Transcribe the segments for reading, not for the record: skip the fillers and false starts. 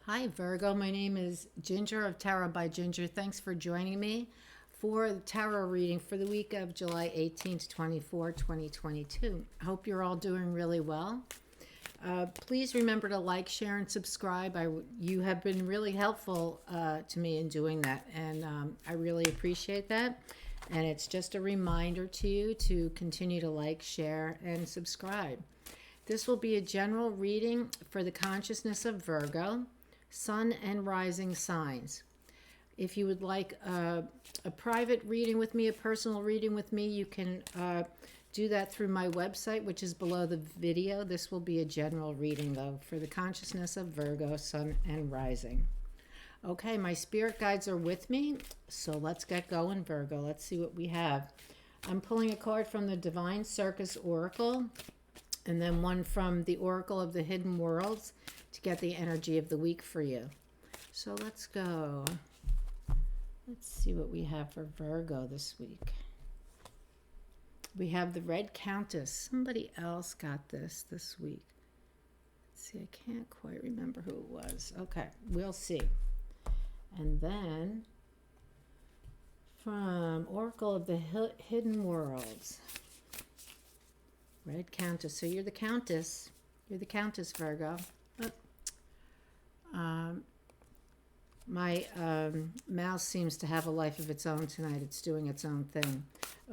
Hi, Virgo. My name is Ginger of Tarot by Ginger. Thanks for joining me for the tarot reading for the week of July 18 to 24, 2022. I hope you're all doing really well. Please remember to like, share, and subscribe. You have been really helpful to me in doing that, and I really appreciate that. And it's just a reminder to you to continue to like, share, and subscribe. This will be a general reading for the consciousness of Virgo, Sun and Rising signs. If you would like a private reading with me, a personal reading with me, you can do that through my website, which is below the video. This will be a general reading, though, for the consciousness of Virgo, Sun and Rising. Okay, my spirit guides are with me, so let's get going, Virgo. Let's see what we have. I'm pulling a card from the Divine Circus Oracle, and then one from the Oracle of the Hidden Worlds to get the energy of the week for you. So let's go. Let's see what we have for Virgo this week. We have the Red Countess. Somebody else got this week. Let's see, I can't quite remember who it was. Okay, we'll see. And then from Oracle of the Hidden Worlds, Red Countess. So you're the Countess. You're the Countess, Virgo. My mouse seems to have a life of its own tonight. It's doing its own thing.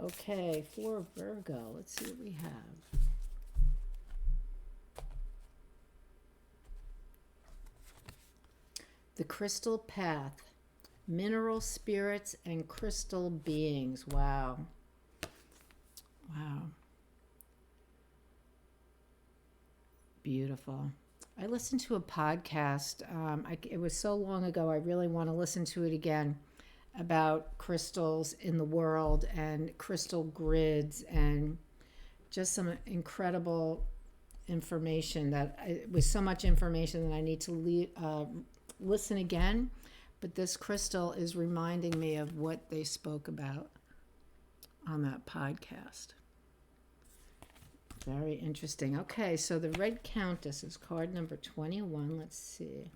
Okay, for Virgo, let's see what we have. The Crystal Path. Mineral spirits and crystal beings. Wow. Wow. Beautiful. I listened to a podcast. It was so long ago, I really want to listen to it again, about crystals in the world and crystal grids and just some incredible information. It was so much information that I need to listen again. But this crystal is reminding me of what they spoke about on that podcast. Very interesting. Okay, so the Red Countess is card number 21. Let's see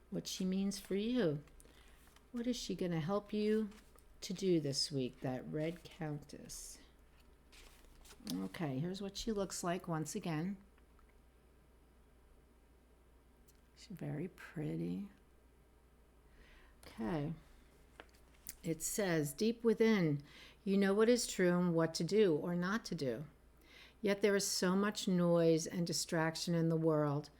what she means for you. What is she going to help you to do this week, that Red Countess? Okay, here's what she looks like once again. She's very pretty. Okay. It says, deep within, you know what is true and what to do or not to do. Yet there is so much noise and distraction in the world,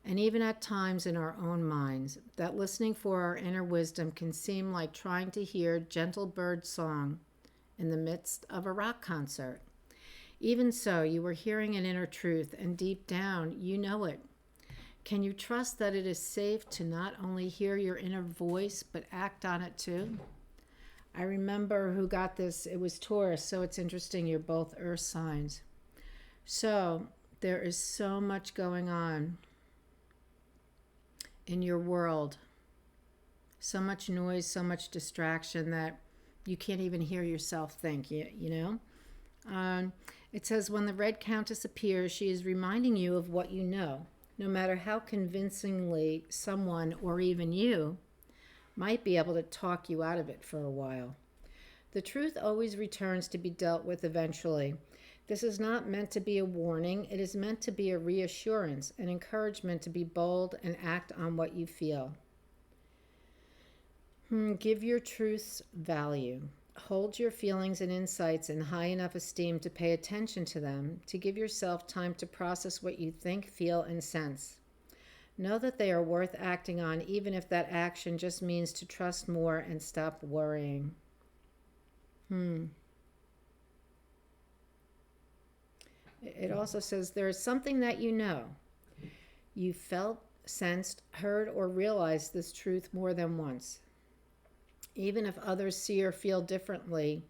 and even at times in our own minds, that listening for our inner wisdom can seem like trying to hear gentle bird song in the midst of a rock concert. Even so, you are hearing an inner truth, and deep down, you know it. Can you trust that it is safe to not only hear your inner voice, but act on it too? I remember who got this. It was Taurus, so it's interesting. You're both earth signs. So there is so much going on in your world. So much noise, so much distraction that you can't even hear yourself think, you know? It says, when the Red Countess appears, she is reminding you of what you know, no matter how convincingly someone, or even you, might be able to talk you out of it for a while. The truth always returns to be dealt with eventually. This is not meant to be a warning. It is meant to be a reassurance, an encouragement to be bold and act on what you feel. Give your truths value. Hold your feelings and insights in high enough esteem to pay attention to them, to give yourself time to process what you think, feel, and sense. Know that they are worth acting on, even if that action just means to trust more and stop worrying. It also says there is something that you know. You felt, sensed, heard, or realized this truth more than once. Even if others see or feel differently,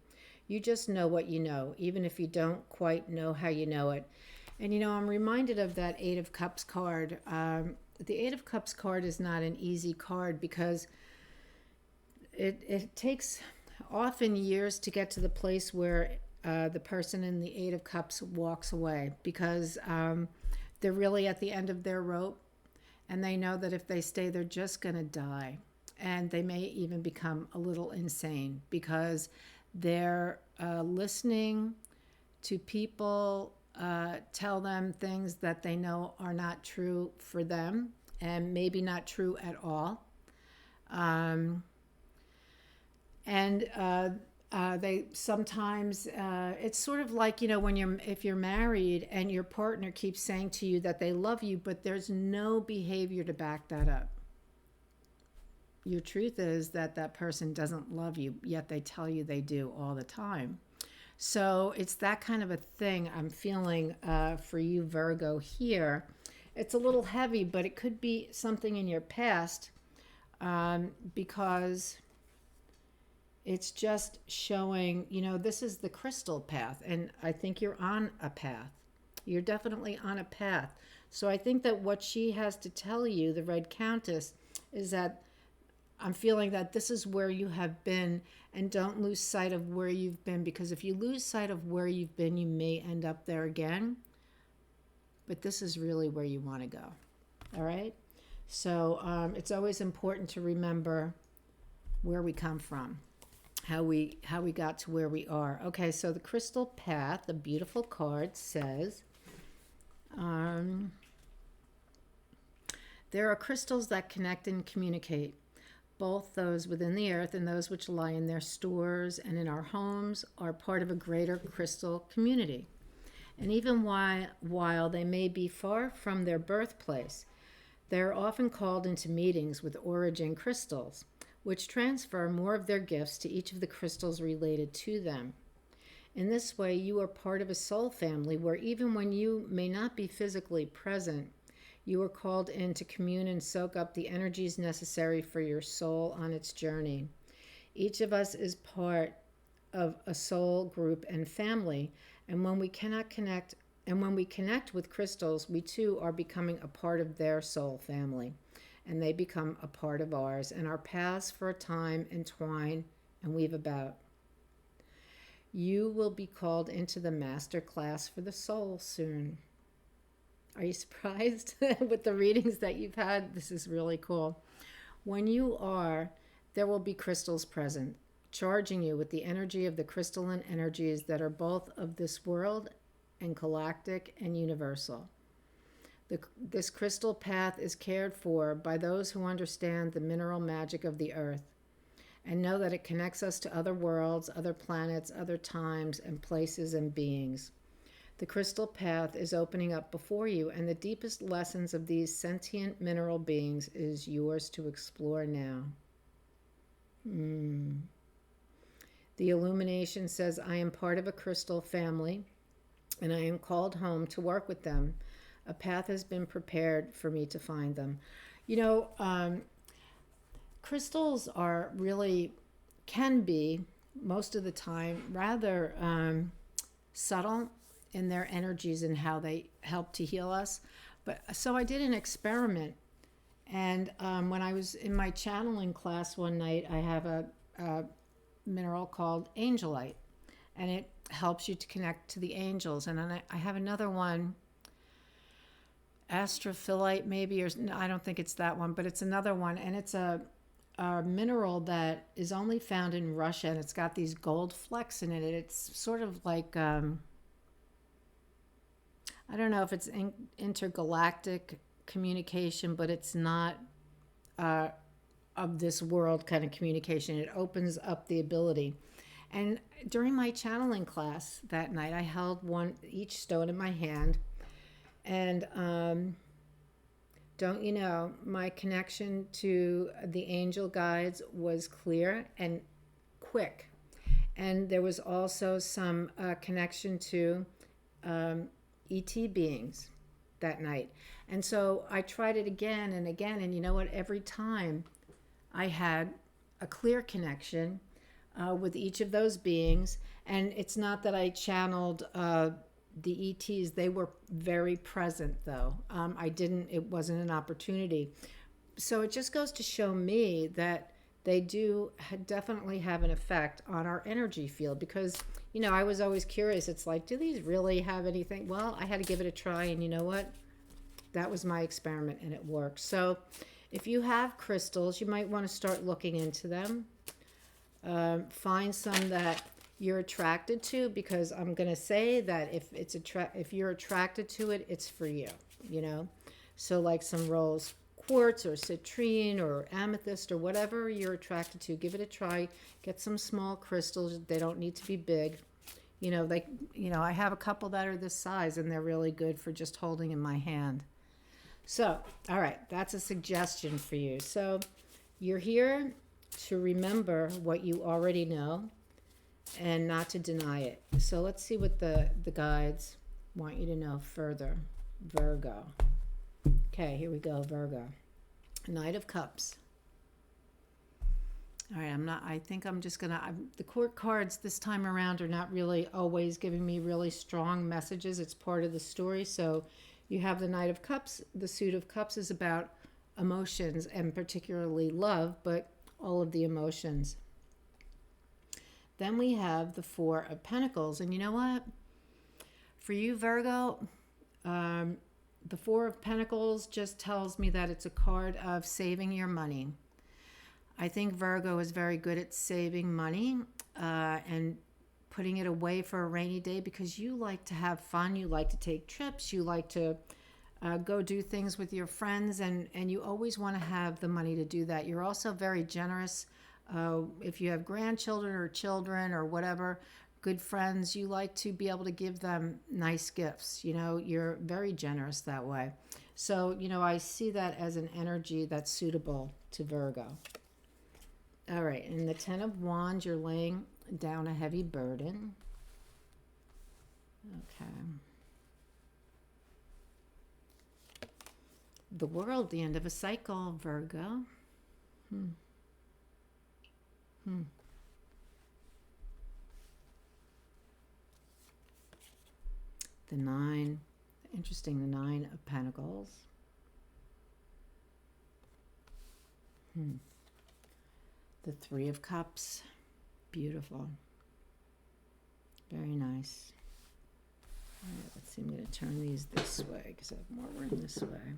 you just know what you know, even if you don't quite know how you know it. And I'm reminded of that Eight of Cups card. The Eight of Cups card is not an easy card because it takes often years to get to the place where the person in the Eight of Cups walks away because they're really at the end of their rope and they know that if they stay, they're just going to die. And they may even become a little insane because they're listening to people tell them things that they know are not true for them and maybe not true at all. They sometimes it's sort of like, when if you're married and your partner keeps saying to you that they love you, but there's no behavior to back that up. Your truth is that that person doesn't love you, yet they tell you they do all the time. So it's that kind of a thing I'm feeling for you, Virgo, here. It's a little heavy, but it could be something in your past because it's just showing, this is the crystal path, and I think you're on a path. You're definitely on a path. So I think that what she has to tell you, the Red Countess, is that I'm feeling that this is where you have been, and don't lose sight of where you've been, because if you lose sight of where you've been, you may end up there again. But this is really where you want to go. All right? So it's always important to remember where we come from, how we got to where we are. Okay, so the crystal path, the beautiful card says, there are crystals that connect and communicate. Both those within the earth and those which lie in their stores and in our homes are part of a greater crystal community. And even while they may be far from their birthplace, they are often called into meetings with origin crystals, which transfer more of their gifts to each of the crystals related to them. In this way, you are part of a soul family where even when you may not be physically present, you are called in to commune and soak up the energies necessary for your soul on its journey. Each of us is part of a soul group and family, and when we connect with crystals, we too are becoming a part of their soul family, and they become a part of ours, and our paths for a time entwine and weave about. You will be called into the master class for the soul soon. Are you surprised with the readings that you've had? This is really cool. When you are, there will be crystals present, charging you with the energy of the crystalline energies that are both of this world and galactic and universal. This crystal path is cared for by those who understand the mineral magic of the earth and know that it connects us to other worlds, other planets, other times and places and beings. The crystal path is opening up before you, and the deepest lessons of these sentient mineral beings is yours to explore now. The illumination says, I am part of a crystal family, and I am called home to work with them. A path has been prepared for me to find them. Crystals are really, can be, most of the time, rather subtle in their energies and how they help to heal us. But so I did an experiment, and when I was in my channeling class one night, I have a mineral called angelite, and it helps you to connect to the angels. And then I have another one, astrophyllite maybe, or no, I don't think it's that one, but it's another one, and it's a mineral that is only found in Russia, and it's got these gold flecks in it. It's sort of like I don't know if it's intergalactic communication, but it's not of this world kind of communication. It opens up the ability. And during my channeling class that night, I held each stone in my hand. And don't you know, my connection to the angel guides was clear and quick. And there was also some connection to ET beings that night. And so I tried it again and again, and you know what? Every time I had a clear connection with each of those beings. And it's not that I channeled the ETs. They were very present, though. It wasn't an opportunity. So it just goes to show me that they do definitely have an effect on our energy field, because I was always curious. It's like, do these really have anything? Well, I had to give it a try, and you know what? that was my experiment and it worked. So if you have crystals, you might want to start looking into them. Find some that you're attracted to, because I'm going to say that if you're attracted to it, it's for you, you know. So like some rose quartz or citrine or amethyst or whatever you're attracted to, give it a try. Get some small crystals. They don't need to be big. I have a couple that are this size and they're really good for just holding in my hand. So, all right, that's a suggestion for you. So you're here to remember what you already know and not to deny it. So let's see what the guides want you to know further. Virgo. Okay, here we go, Virgo. Knight of Cups. All right, I think I'm just going to, the court cards this time around are not really always giving me really strong messages. It's part of the story. So you have the Knight of Cups. The Suit of Cups is about emotions and particularly love, but all of the emotions. Then we have the Four of Pentacles. And you know what? For you, Virgo, the Four of Pentacles just tells me that it's a card of saving your money. I think Virgo is very good at saving money and putting it away for a rainy day, because you like to have fun. You like to take trips. You like to go do things with your friends, and you always want to have the money to do that. You're also very generous. If you have grandchildren or children or whatever, good friends, you like to be able to give them nice gifts. You're very generous that way. So, I see that as an energy that's suitable to Virgo. All right, in the Ten of Wands, you're laying down a heavy burden. Okay. The World, the end of a cycle, Virgo. The Nine, interesting, the Nine of Pentacles. The Three of Cups, beautiful. Very nice. All right, let's see, I'm going to turn these this way because I have more room this way.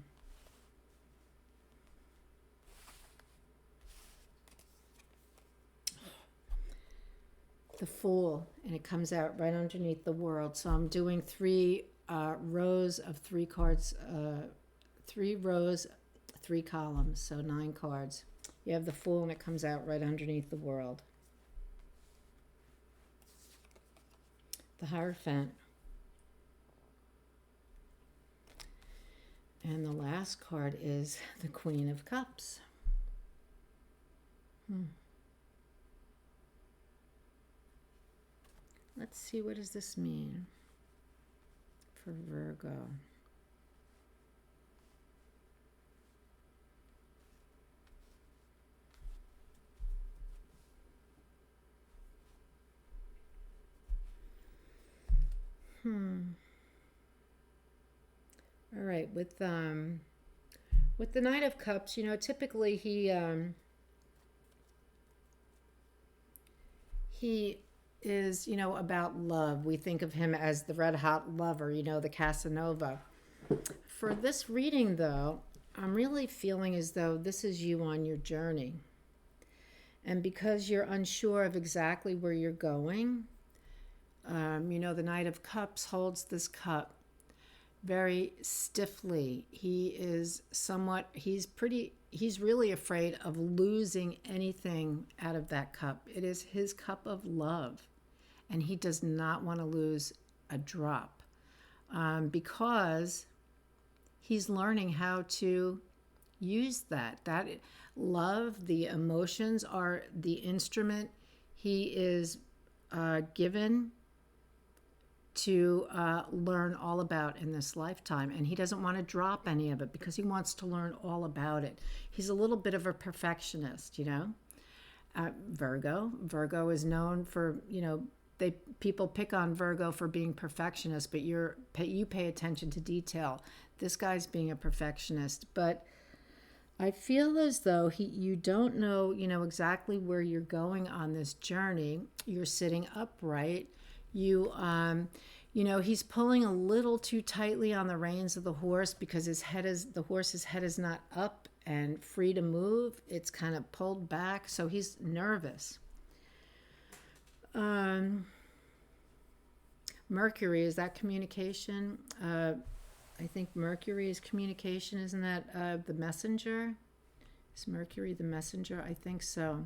The Fool, and it comes out right underneath the World. So I'm doing three rows of 3 cards, 3 rows, 3 columns, so 9 cards. You have the Fool, and it comes out right underneath the World. The Hierophant. And the last card is the Queen of Cups. Let's see, what does this mean for Virgo? All right, with the Knight of Cups, typically he is, about love. We think of him as the red hot lover, the Casanova. For this reading, though, I'm really feeling as though this is you on your journey. And because you're unsure of exactly where you're going, the Knight of Cups holds this cup very stiffly. He's really afraid of losing anything out of that cup. It is his cup of love, and he does not want to lose a drop, because he's learning how to use that love. The emotions are the instrument he is given to learn all about in this lifetime, and he doesn't want to drop any of it because he wants to learn all about it. He's a little bit of a perfectionist, Virgo is known for, people pick on Virgo for being perfectionist, but you pay attention to detail. This guy's being a perfectionist, but I feel as though you don't know, exactly where you're going on this journey. You're sitting upright. You know, he's pulling a little too tightly on the reins of the horse because the horse's head is not up and free to move. It's kind of pulled back, so he's nervous. Mercury, is that communication? I think Mercury is communication. Isn't that the messenger? Is Mercury the messenger? I think so.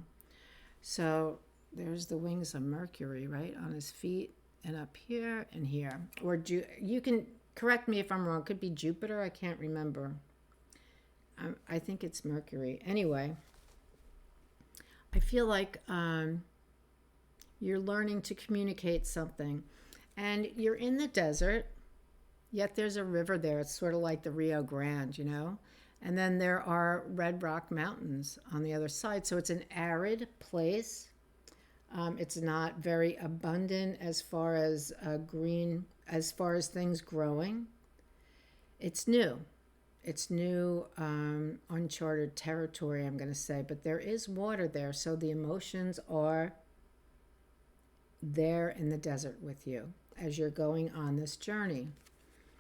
So there's the wings of Mercury, right, on his feet and up here and here. Or you can correct me if I'm wrong. It could be Jupiter. I can't remember. I think it's Mercury. Anyway, I feel like you're learning to communicate something. And you're in the desert, yet there's a river there. It's sort of like the Rio Grande, you know? And then there are red rock mountains on the other side. So it's an arid place. It's not very abundant as far as green, as far as things growing. It's new. It's new, uncharted territory, I'm going to say. But there is water there. So the emotions are there in the desert with you as you're going on this journey.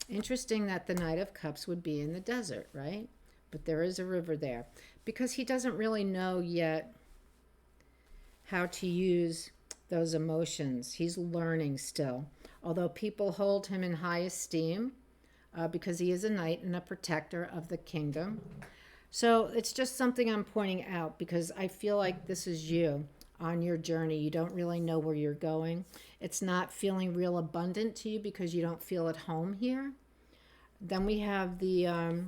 Interesting that the Knight of Cups would be in the desert, right? But there is a river there because he doesn't really know yet how to use those emotions. He's learning still. Although people hold him in high esteem because he is a knight and a protector of the kingdom. So it's just something I'm pointing out because I feel like this is you on your journey. You don't really know where you're going. It's not feeling real abundant to you because you don't feel at home here. Then we have the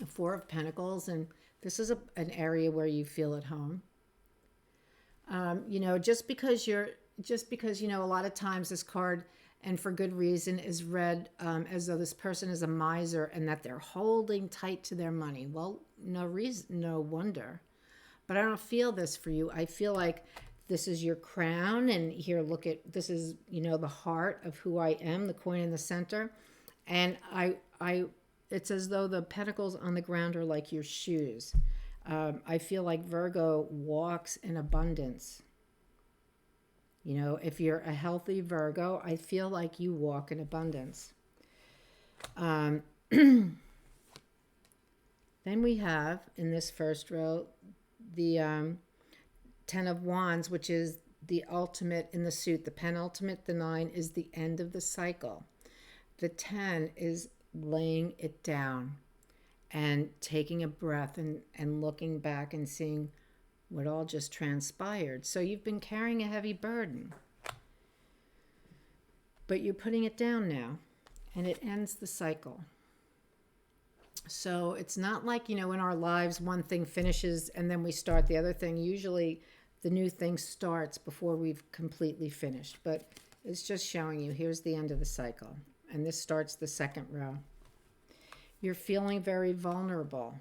Four of Pentacles, and this is an area where you feel at home. You know, just because you know, a lot of times this card, and for good reason, is read as though this person is a miser and that they're holding tight to their money. Well, no reason, no wonder. But I don't feel this for you. I feel like this is your crown, and here, look at, this is, you know, the heart of who I am, the coin in the center. And it's as though the pentacles on the ground are like your shoes. I feel like Virgo walks in abundance. You know, if you're a healthy Virgo, I feel like you walk in abundance. Then we have, in this first row, the Ten of Wands, which is the ultimate in the suit. The penultimate, the 9, is the end of the cycle. The 10 is laying it down and taking a breath and looking back and seeing what all just transpired. So you've been carrying a heavy burden, but you're putting it down now, and it ends the cycle. So it's not like, you know, in our lives, one thing finishes and then we start the other thing. Usually the new thing starts before we've completely finished, but it's just showing you, here's the end of the cycle. And this starts the second row. You're feeling very vulnerable.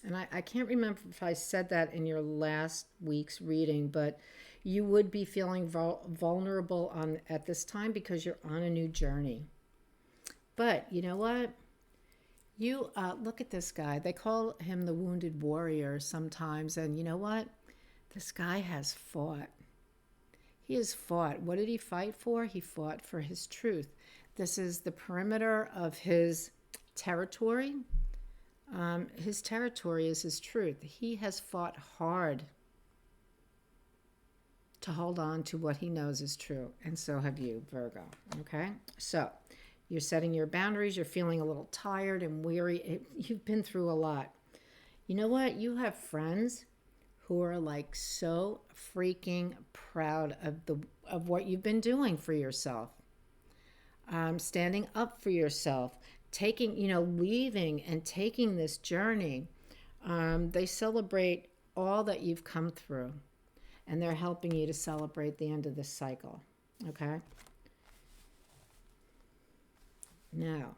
And I can't remember if I said that in your last week's reading, but you would be feeling vulnerable at this time because you're on a new journey. But you know what? You look at this guy. They call him the wounded warrior sometimes. And you know what? This guy has fought. He has fought. What did he fight for? He fought for his truth. This is the perimeter of his territory. His territory is his truth. He has fought hard to hold on to what he knows is true. And so have you, Virgo. Okay? So you're setting your boundaries. You're feeling a little tired and weary. You've been through a lot. You know what? You have friends who are like so freaking proud of what you've been doing for yourself. Standing up for yourself. Taking, you know, leaving and taking this journey. They celebrate all that you've come through. And they're helping you to celebrate the end of this cycle. Okay? Now,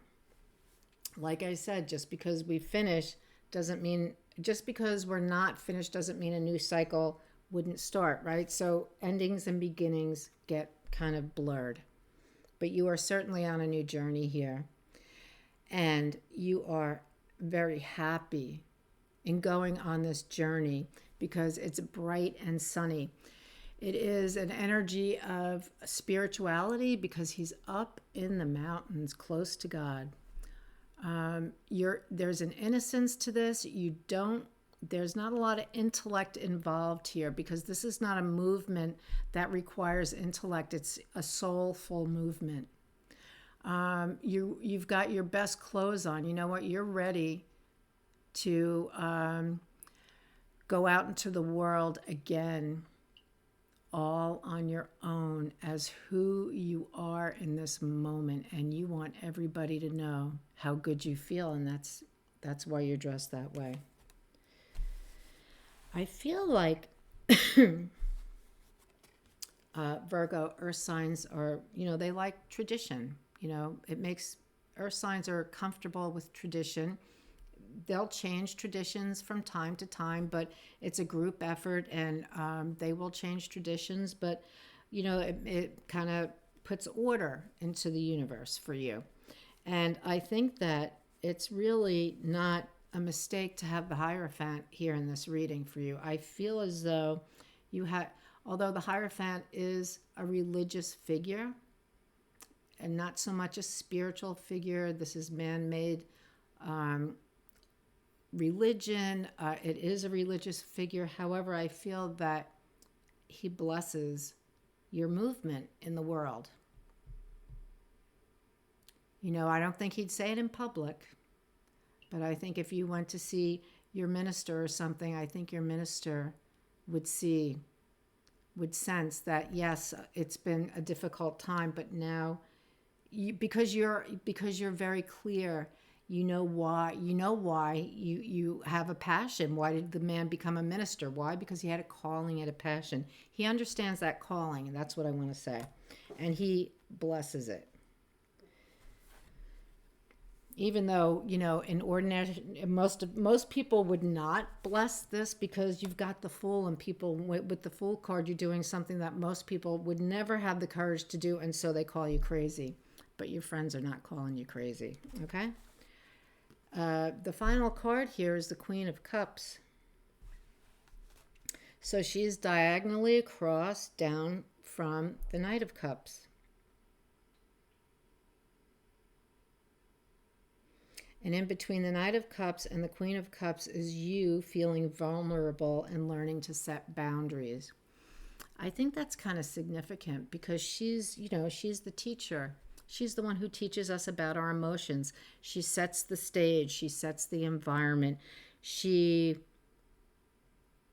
like I said, just because we finish doesn't mean, just because we're not finished doesn't mean a new cycle wouldn't start, right? So endings and beginnings get kind of blurred. But you are certainly on a new journey here. And you are very happy in going on this journey because it's bright and sunny. It is an energy of spirituality because he's up in the mountains close to God. There's an innocence to this. There's not a lot of intellect involved here because this is not a movement that requires intellect. It's a soulful movement. You've got your best clothes on. You know what? You're ready to go out into the world again, all on your own as who you are in this moment, and you want everybody to know how good you feel, and that's why you're dressed that way. I feel like Virgo, earth signs are, they like tradition. Earth signs are comfortable with tradition. They'll change traditions from time to time, but it's a group effort, and they will change traditions, but it kind of puts order into the universe for you. And I think that it's really not a mistake to have the Hierophant here in this reading for you. I feel as though although the Hierophant is a religious figure and not so much a spiritual figure, this is man-made religion. It is a religious figure. However, I feel that he blesses your movement in the world. I don't think he'd say it in public, but I think if you went to see your minister or something, I think your minister would sense that, yes, it's been a difficult time, but now because you're very clear, you know why you have a passion. Why did the man become a minister? Why? Because he had a calling and a passion. He understands that calling, and that's what I want to say. And he blesses it. Even though, in ordinary, most people would not bless this because you've got the Fool, and people with the Fool card, you're doing something that most people would never have the courage to do, and so they call you crazy. But your friends are not calling you crazy, okay? The final card here is the Queen of Cups. So she's diagonally across down from the Knight of Cups. And in between the Knight of Cups and the Queen of Cups is you feeling vulnerable and learning to set boundaries. I think that's kind of significant because she's the teacher. She's the one who teaches us about our emotions. She sets the stage. She sets the environment. She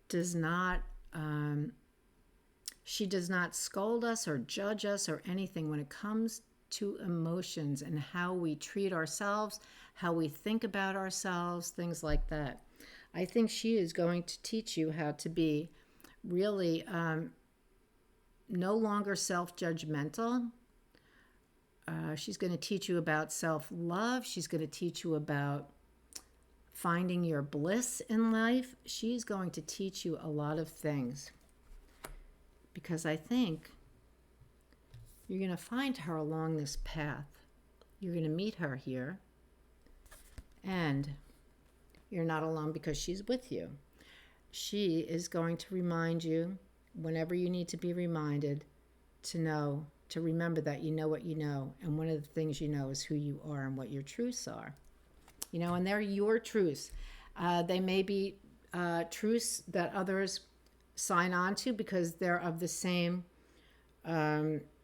does not scold us or judge us or anything when it comes to emotions and how we treat ourselves, how we think about ourselves, things like that. I think she is going to teach you how to be really no longer self-judgmental. She's going to teach you about self-love. She's going to teach you about finding your bliss in life. She's going to teach you a lot of things because I think you're going to find her along this path. You're going to meet her here, and you're not alone because she's with you. She is going to remind you whenever you need to be reminded to remember that you know what you know, and one of the things you know is who you are and what your truths are. And they're your truths. They may be truths that others sign on to because they're of the same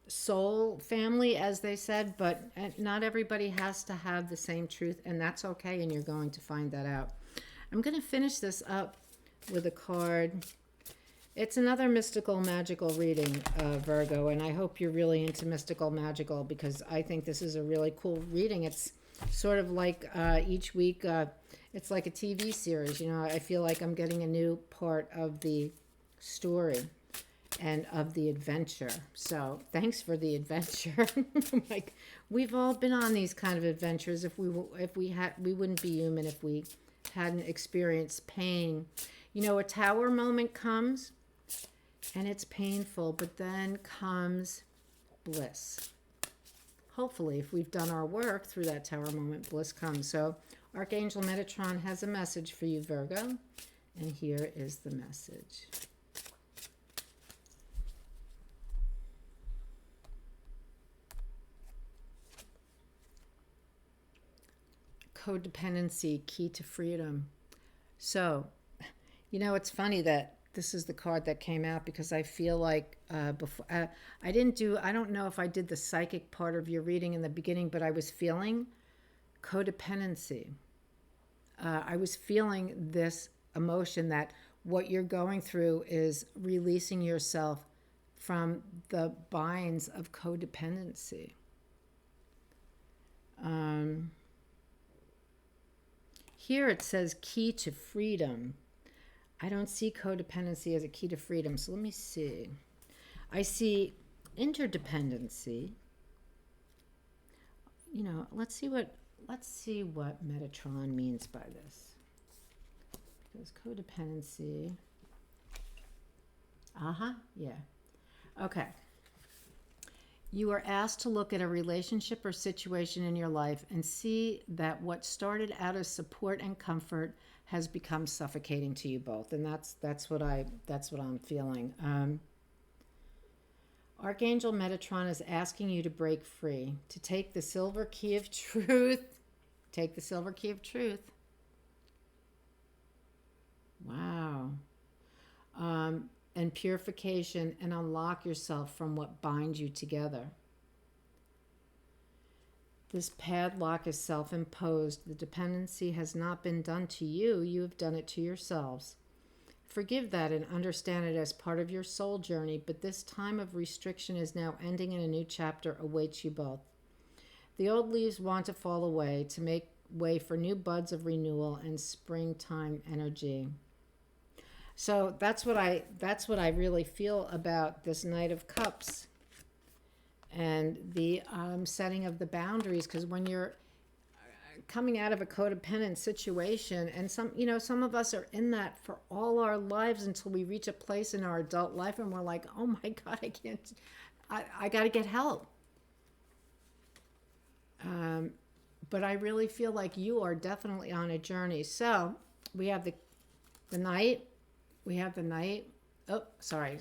soul family, as they said, but not everybody has to have the same truth, and that's okay, and you're going to find that out. I'm going to finish this up with a card. It's another mystical, magical reading, Virgo, and I hope you're really into mystical, magical, because I think this is a really cool reading. It's sort of like each week, it's like a TV series. I feel like I'm getting a new part of the story and of the adventure. So thanks for the adventure. Like, we've all been on these kind of adventures. We wouldn't be human if we hadn't experienced pain. A tower moment comes and it's painful, but then comes bliss. Hopefully, if we've done our work through that tower moment, bliss comes. So Archangel Metatron has a message for you, Virgo, and here is the message. codependency, key to freedom. So, it's funny that this is the card that came out because I feel like before I don't know if I did the psychic part of your reading in the beginning, but I was feeling codependency. I was feeling this emotion that what you're going through is releasing yourself from the binds of codependency. Here it says key to freedom. I don't see codependency as a key to freedom. So let me see. I see interdependency. Let's see what Metatron means by this. Because codependency. Yeah. Okay. You are asked to look at a relationship or situation in your life and see that what started out as support and comfort has become suffocating to you both, and that's what I'm feeling. Archangel Metatron is asking you to break free, to take the silver key of truth. Take the silver key of truth. Wow. And purification, and unlock yourself from what binds you together. This padlock is self-imposed. The dependency has not been done to you. You have done it to yourselves. Forgive that and understand it as part of your soul journey, but this time of restriction is now ending and a new chapter awaits you both. The old leaves want to fall away to make way for new buds of renewal and springtime energy. So that's what I really feel about this Knight of Cups and the setting of the boundaries. Because when you're coming out of a codependent situation, and some of us are in that for all our lives until we reach a place in our adult life and we're like, oh my God, I can't, I got to get help. But I really feel like you are definitely on a journey. So we have the Knight. We have the Knight. Oh, sorry.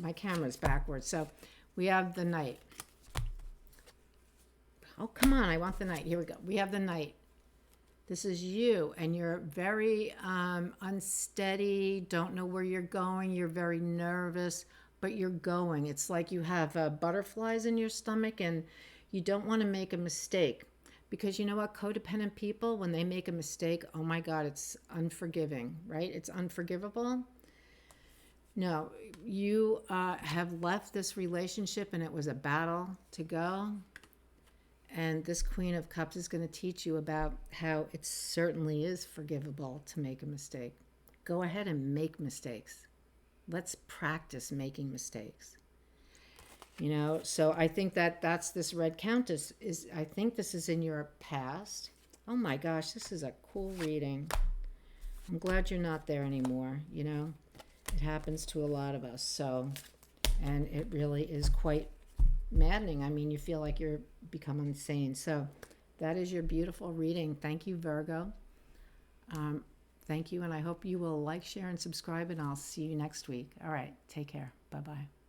My camera's backwards. So we have the Knight. Oh, come on. I want the Knight. Here we go. We have the Knight. This is you, and you're very unsteady, don't know where you're going. You're very nervous, but you're going. It's like you have butterflies in your stomach, and you don't want to make a mistake. Because you know what? Codependent people, when they make a mistake, oh my God, it's unforgiving, right? It's unforgivable. No, you have left this relationship and it was a battle to go. And this Queen of Cups is going to teach you about how it certainly is forgivable to make a mistake. Go ahead and make mistakes. Let's practice making mistakes. So I think that's this Red Countess. I think this is in your past. Oh my gosh, this is a cool reading. I'm glad you're not there anymore, It happens to a lot of us. So, and it really is quite maddening. I mean, you feel like you're become insane. So that is your beautiful reading. Thank you, Virgo. Thank you, and I hope you will like, share, and subscribe, and I'll see you next week. All right, take care. Bye-bye.